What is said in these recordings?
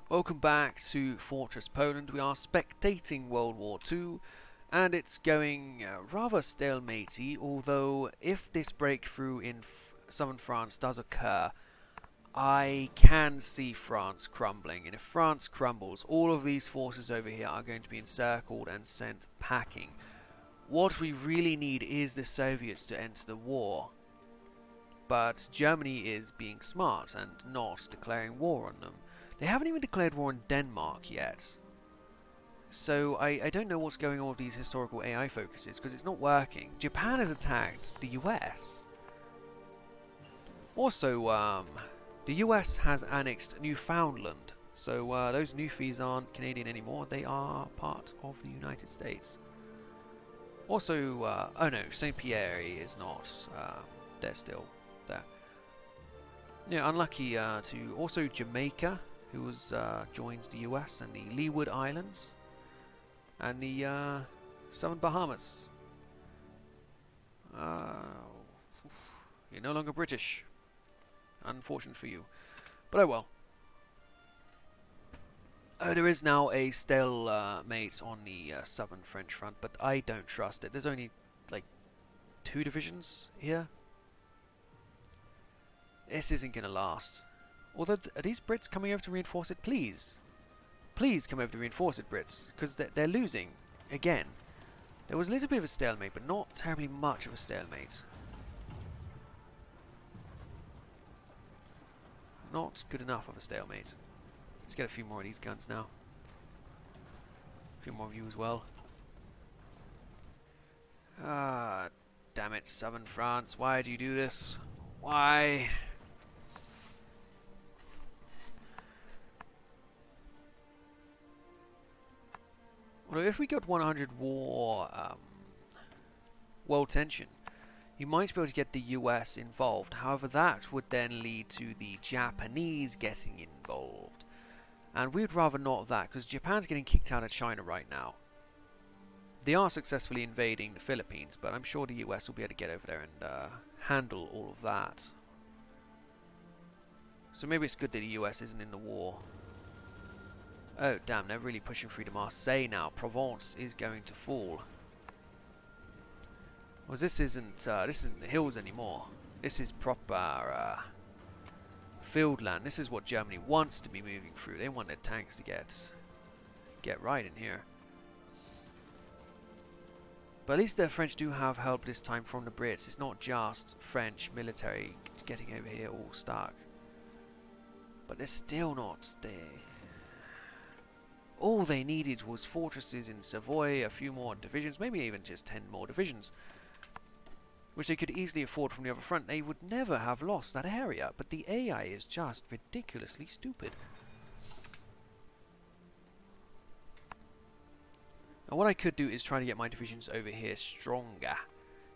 Welcome back to Fortress Poland. We are spectating World War II, and it's going rather stalematey, although if this breakthrough in southern France does occur, I can see France crumbling, and if France crumbles, all of these forces over here are going to be encircled and sent packing. What we really need is the Soviets to enter the war, but Germany is being smart and not declaring war on them. They haven't even declared war on Denmark yet. So I don't know what's going on with these historical AI focuses, because it's not working. Japan has attacked the US. Also, the US has annexed Newfoundland. So those Newfies aren't Canadian anymore. They are part of the United States. Also, oh no, St. Pierre is not. They're still there. Yeah, unlucky to also Jamaica, who was joins the US, and the Leeward Islands, and the Southern Bahamas. You're no longer British. Unfortunate for you. But oh well. There is now a stalemate on the southern French front, but I don't trust it. There's only like 2 divisions here. This isn't going to last. Although, are these Brits coming over to reinforce it? Please. Please come over to reinforce it, Brits. Because they're losing. Again. There was a little bit of a stalemate, but not terribly much of a stalemate. Not good enough of a stalemate. Let's get a few more of these guns now. A few more of you as well. Ah, damn it, Southern France. Why do you do this? Why? Although if we got 100 world tension, you might be able to get the US involved. However, that would then lead to the Japanese getting involved. And we'd rather not that, because Japan's getting kicked out of China right now. They are successfully invading the Philippines, but I'm sure the US will be able to get over there and handle all of that. So maybe it's good that the US isn't in the war. Oh damn, they're really pushing through to Marseille now. Provence is going to fall. Well, this isn't the hills anymore. This is proper field land. This is what Germany wants to be moving through. They want their tanks to get right in here. But at least the French do have help this time from the Brits. It's not just French military getting over here all stuck. But they're still not there. All they needed was fortresses in Savoy, a few more divisions, maybe even just 10 more divisions, which they could easily afford from the other front. They would never have lost that area, but the AI is just ridiculously stupid. Now what I could do is try to get my divisions over here stronger.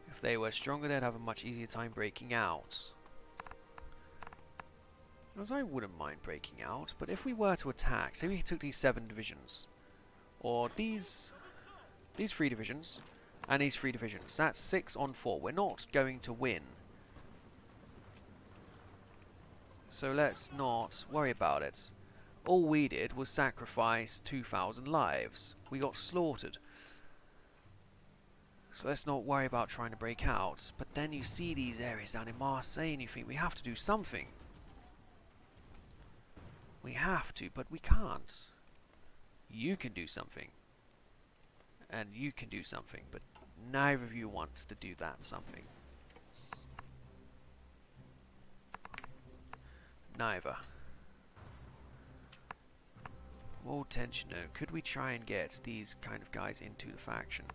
If they were stronger, they'd have a much easier time breaking out. As I wouldn't mind breaking out, but if we were to attack, say we took these 7 divisions, or these 3 divisions, and these 3 divisions, that's 6 on 4. We're not going to win. So let's not worry about it. All we did was sacrifice 2,000 lives. We got slaughtered. So let's not worry about trying to break out. But then you see these areas down in Marseille and you think we have to do something. We have to, but we can't. You can do something. And you can do something, but neither of you wants to do that something. Neither. More tension though. Could we try and get these kind of guys into the faction?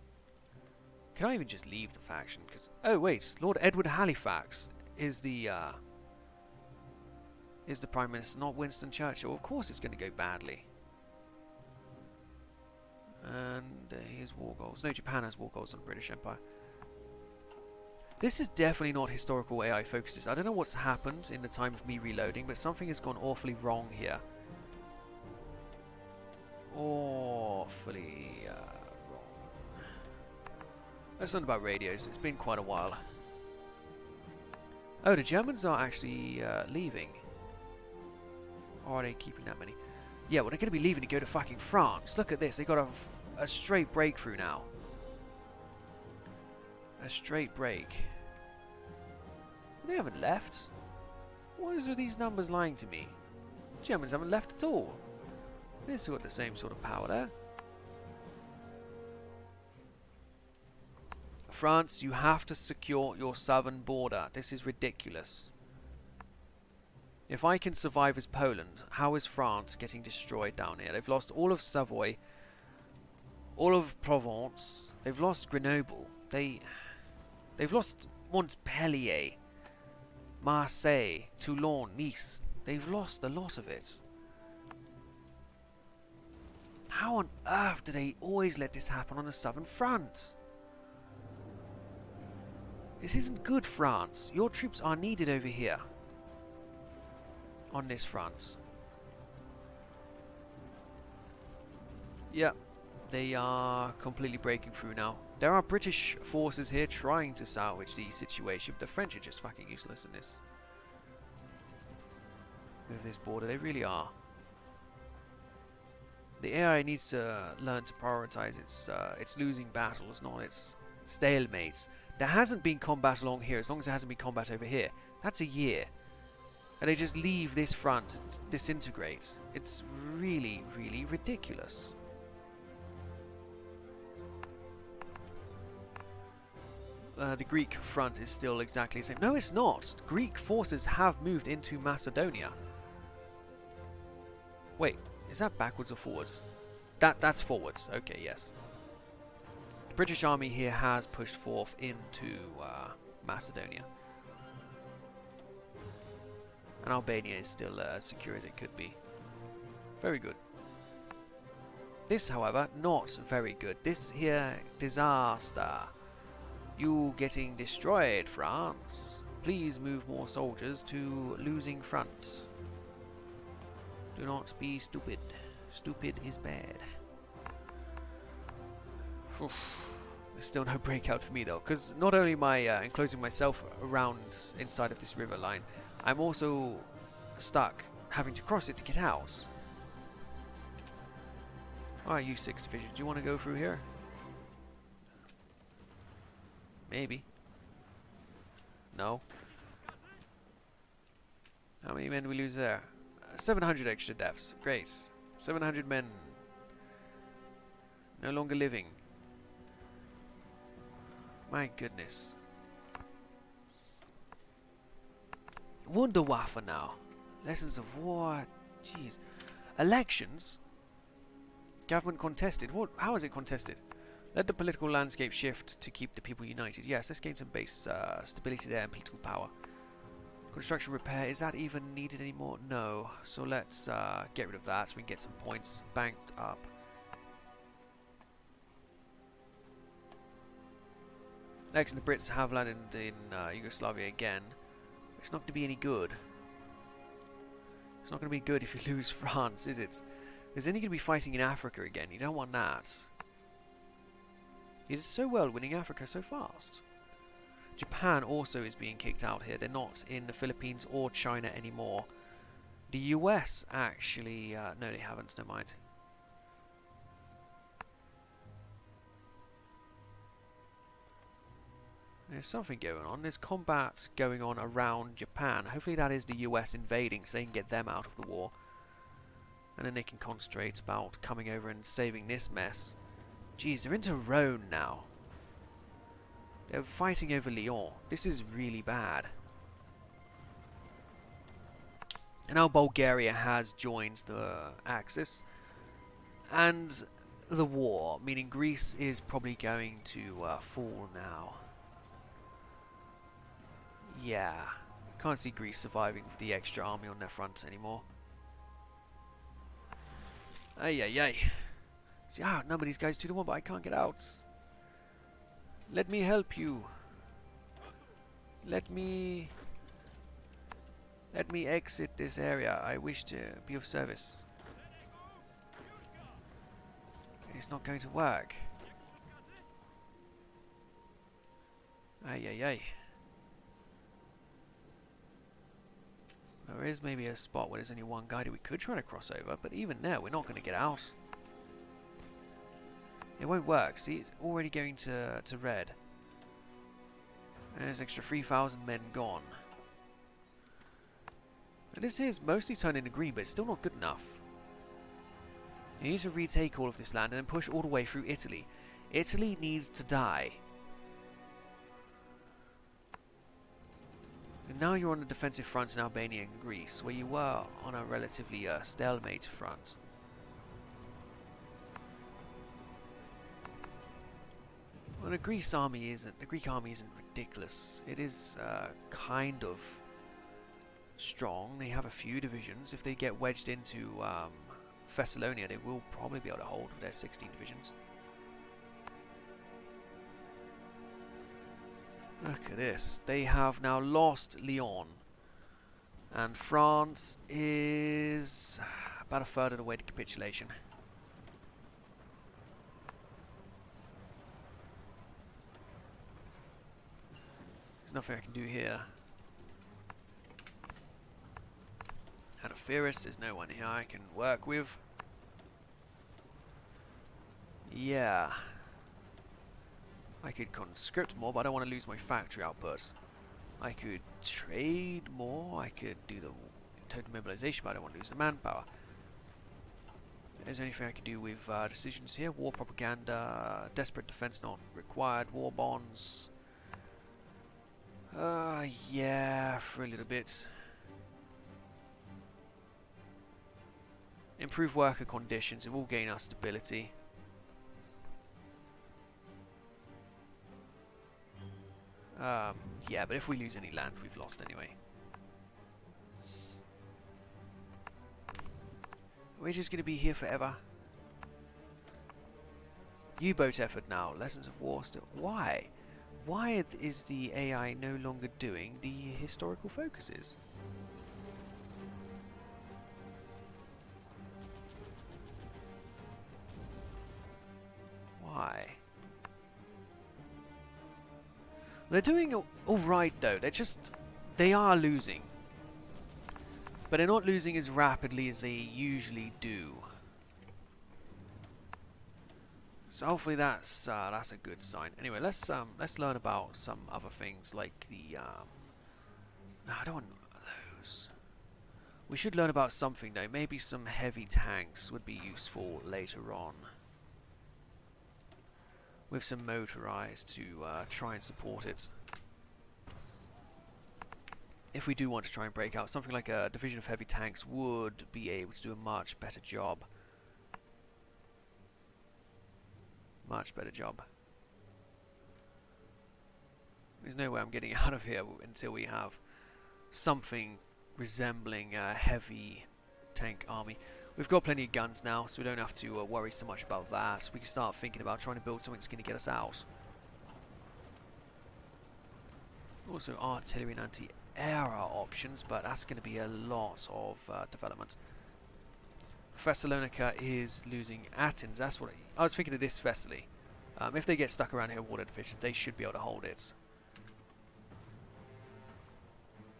Can I even just leave the faction? Because oh wait, Lord Edward Halifax is the Prime Minister, not Winston Churchill. Of course it's going to go badly. And here's war goals. No, Japan has war goals on the British Empire. This is definitely not historical AI focuses. I don't know what's happened in the time of me reloading, but something has gone awfully wrong here. Awfully wrong. That's not about radios. It's been quite a while. Oh, the Germans are actually leaving. Or are they keeping that many? Yeah, well, they're going to be leaving to go to fucking France. Look at this. They got a straight breakthrough now. A straight break. They haven't left. What is with these numbers lying to me? Germans haven't left at all. They've still got the same sort of power there. France, you have to secure your southern border. This is ridiculous. If I can survive as Poland, how is France getting destroyed down here? They've lost all of Savoy, all of Provence. They've lost Grenoble. They've lost Montpellier, Marseille, Toulon, Nice. They've lost a lot of it. How on earth do they always let this happen on the southern front? This isn't good, France. Your troops are needed over here. On this front. Yeah, they are completely breaking through now. There are British forces here trying to salvage the situation, but the French are just fucking useless in this. With this border, they really are. The AI needs to learn to prioritize its losing battles, not its stalemates. There hasn't been combat along here, as long as there hasn't been combat over here. That's a year. And they just leave this front and disintegrate. It's really, really ridiculous. The Greek front is still exactly the same. No, it's not. Greek forces have moved into Macedonia. Wait, is that backwards or forwards? That's forwards. Okay, yes. The British army here has pushed forth into Macedonia. And Albania is still as secure as it could be. Very good. This, however, not very good. This here, disaster. You getting destroyed, France. Please move more soldiers to losing front. Do not be stupid. Stupid is bad. Oof. There's still no breakout for me though, because not only am I enclosing myself around inside of this river line, I'm also stuck having to cross it to get out. Alright, you 6th Division, do you want to go through here? Maybe. No. How many men do we lose there? 700 extra deaths. Great. 700 men. No longer living. My goodness. Wunderwaffe now. Lessons of war. Jeez. Elections? Government contested. What? How is it contested? Let the political landscape shift to keep the people united. Yes, let's gain some base stability there and political power. Construction repair. Is that even needed anymore? No. So let's get rid of that so we can get some points banked up. Next, the Brits have landed in Yugoslavia again. It's not going to be any good. It's not going to be good if you lose France, is it? Because then you're going to be fighting in Africa again. You don't want that. You did so well winning Africa so fast. Japan also is being kicked out here. They're not in the Philippines or China anymore. The US actually... no, they haven't. Never mind. There's something going on. There's combat going on around Japan. Hopefully that is the US invading so they can get them out of the war. And then they can concentrate about coming over and saving this mess. Jeez, they're into Rhone now. They're fighting over Lyon. This is really bad. And now Bulgaria has joined the Axis. And the war, meaning Greece is probably going to fall now. Yeah. Can't see Greece surviving with the extra army on their front anymore. Ay ay ay. See, I outnumber these guys 2-1, but I can't get out. Let me help you. Let me exit this area. I wish to be of service. It's not going to work. Ay ay ay. There is maybe a spot where there's only one guy that we could try to cross over, but even there, we're not going to get out. It won't work. See, it's already going to red. And there's extra 3,000 men gone. And this is mostly turned into green, but it's still not good enough. You need to retake all of this land and then push all the way through Italy. Italy needs to die. And now you're on the defensive front in Albania and Greece, where you were on a relatively stalemate front. Well, the Greek army isn't ridiculous. It is kind of strong. They have a few divisions. If they get wedged into Thessalonia, they will probably be able to hold their 16 divisions. Look at this. They have now lost Lyon. And France is about a third of the way to capitulation. There's nothing I can do here. Anopheris, there's no one here I can work with. Yeah. I could conscript more, but I don't want to lose my factory output. I could trade more, I could do the total mobilization, but I don't want to lose the manpower. Is there anything I can do with decisions here? War propaganda, desperate defense not required, war bonds. Yeah, for a little bit. Improve worker conditions, it will gain us stability. Yeah, but if we lose any land, we've lost anyway. We're just going to be here forever. U-boat effort now. Lessons of war still. Why? Why is the AI no longer doing the historical focuses? Why? They're doing alright though. They are losing. But they're not losing as rapidly as they usually do. So hopefully that's a good sign. Anyway, let's learn about some other things like the no, I don't want those. We should learn about something though. Maybe some heavy tanks would be useful later on. With some motorized to try and support it. If we do want to try and break out, something like a division of heavy tanks would be able to do a much better job. Much better job. There's no way I'm getting out of here until we have something resembling a heavy tank army. We've got plenty of guns now, so we don't have to worry so much about that. We can start thinking about trying to build something that's going to get us out. Also artillery and anti-air are options, but that's going to be a lot of development. Thessalonica is losing Athens. That's what I was thinking of this Thessaly. If they get stuck around here with water deficient, they should be able to hold it.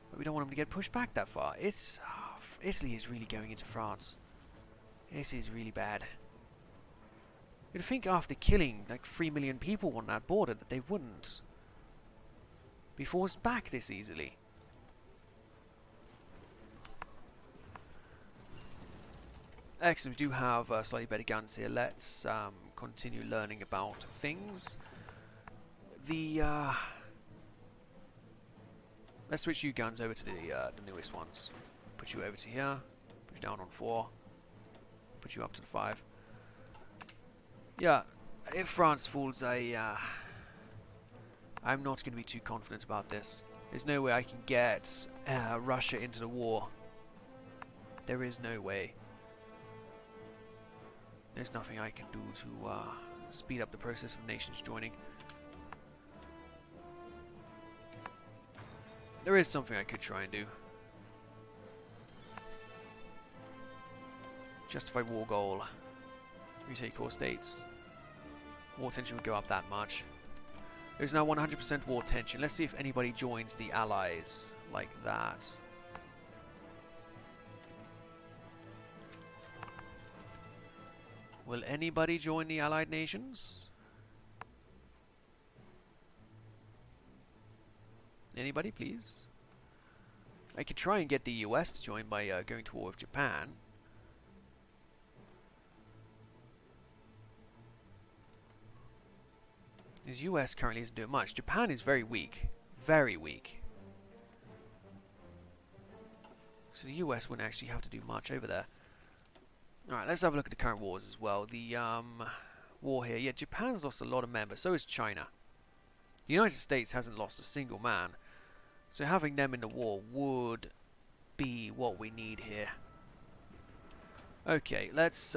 But we don't want them to get pushed back that far. Italy is really going into France. This is really bad. You'd think after killing like 3 million people on that border that they wouldn't be forced back this easily. Excellent, we do have slightly better guns here. Let's continue learning about things. Let's switch you guns over to the newest ones. Put you over to here. Put you down on 4. Put you up to the 5. Yeah, if France falls, I'm not going to be too confident about this. There's no way I can get Russia into the war. There is no way. There's nothing I can do to speed up the process of nations joining. There is something I could try and do. Justify war goal. Retake core states. War tension would go up that much. There's now 100% war tension. Let's see if anybody joins the Allies like that. Will anybody join the Allied nations? Anybody, please? I could try and get the US to join by going to war with Japan. Because US currently isn't doing much. Japan is very weak. Very weak. So the US wouldn't actually have to do much over there. Alright, let's have a look at the current wars as well. The war here. Yeah, Japan's lost a lot of men, but so has China. The United States hasn't lost a single man. So having them in the war would be what we need here. Okay, let's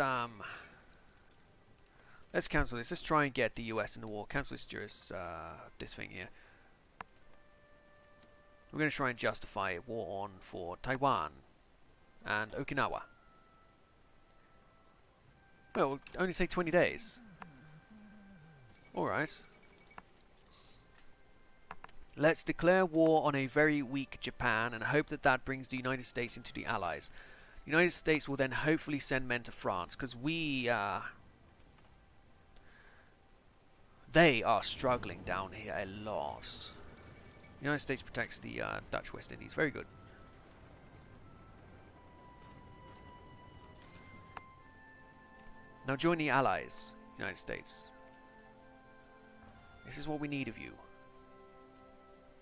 cancel this. Let's try and get the US in the war. Cancel this thing here. We're going to try and justify a war on for Taiwan and Okinawa. Well, it'll only take 20 days. Alright. Let's declare war on a very weak Japan and hope that that brings the United States into the Allies. The United States will then hopefully send men to France, because they are struggling down here a lot. The United States protects the Dutch West Indies. Very good. Now join the Allies, United States. This is what we need of you.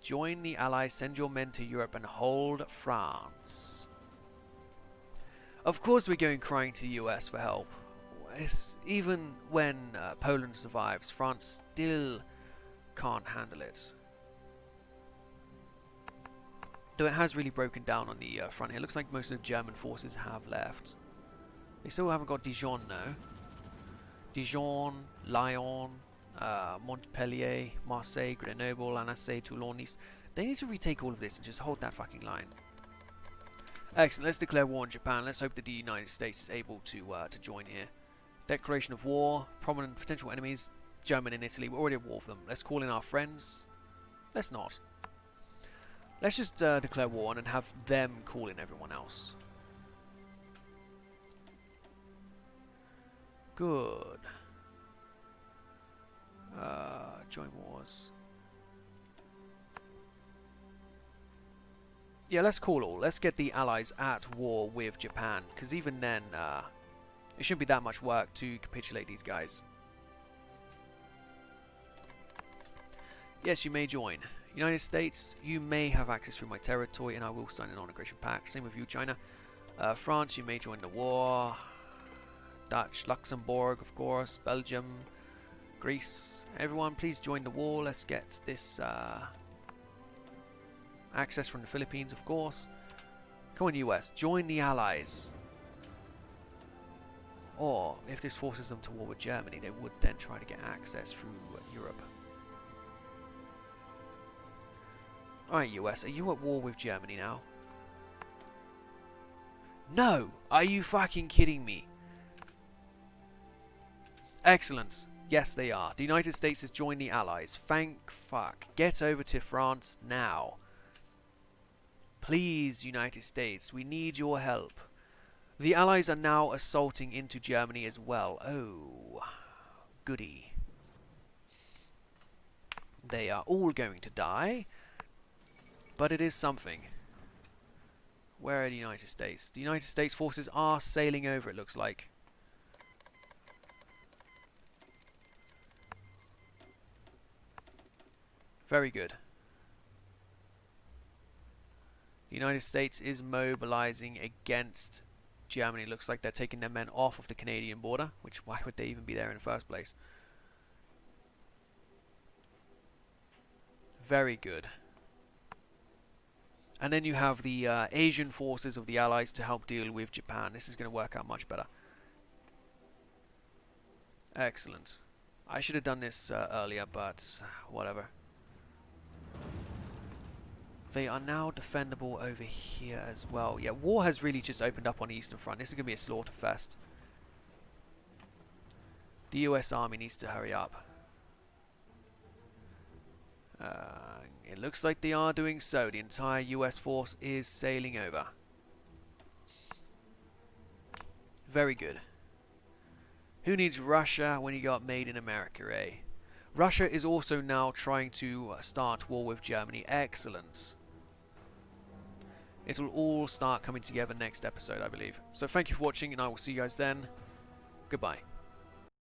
Join the Allies, send your men to Europe and hold France. Of course we're going crying to the US for help. Even when Poland survives, France still can't handle it. Though it has really broken down on the front here. It looks like most of the German forces have left. They still haven't got Dijon though. Dijon, Lyon, Montpellier, Marseille, Grenoble, Annecy, Toulon, Nice. They need to retake all of this and just hold that fucking line. Excellent. Let's declare war on Japan. Let's hope that the United States is able to join here. Declaration of war. Prominent potential enemies. Germany and Italy. We're already at war with them. Let's call in our friends. Let's not. Let's just declare war and have them call in everyone else. Good. Join wars. Yeah, let's call all. Let's get the Allies at war with Japan, because even then, it shouldn't be that much work to capitulate these guys. Yes, you may join. United States, you may have access through my territory, and I will sign a non-aggression pact. Same with you, China. France, you may join the war. Dutch, Luxembourg, of course, Belgium, Greece. Everyone, please join the war. Let's get this access from the Philippines, of course. Come on, US, join the Allies. Or, if this forces them to war with Germany, they would then try to get access through Europe. Alright, US, are you at war with Germany now? No! Are you fucking kidding me? Excellent. Yes, they are. The United States has joined the Allies. Thank fuck. Get over to France now. Please, United States, we need your help. The Allies are now assaulting into Germany as well. Oh, goody. They are all going to die, but it is something. Where are the United States? The United States forces are sailing over, it looks like. Very good. The United States is mobilizing against Germany. Looks like they're taking their men off of the Canadian border, which why would they even be there in the first place? Very good. And then you have the Asian forces of the Allies to help deal with Japan. This is going to work out much better. Excellent. I should have done this earlier, but whatever. They are now defendable over here as well. Yeah, war has really just opened up on the Eastern Front. This is going to be a slaughter fest. The US Army needs to hurry up. It looks like they are doing so. The entire US force is sailing over. Very good. Who needs Russia when you got Made in America, eh? Russia is also now trying to start war with Germany. Excellent. It'll all start coming together next episode, I believe. So thank you for watching, and I will see you guys then. Goodbye.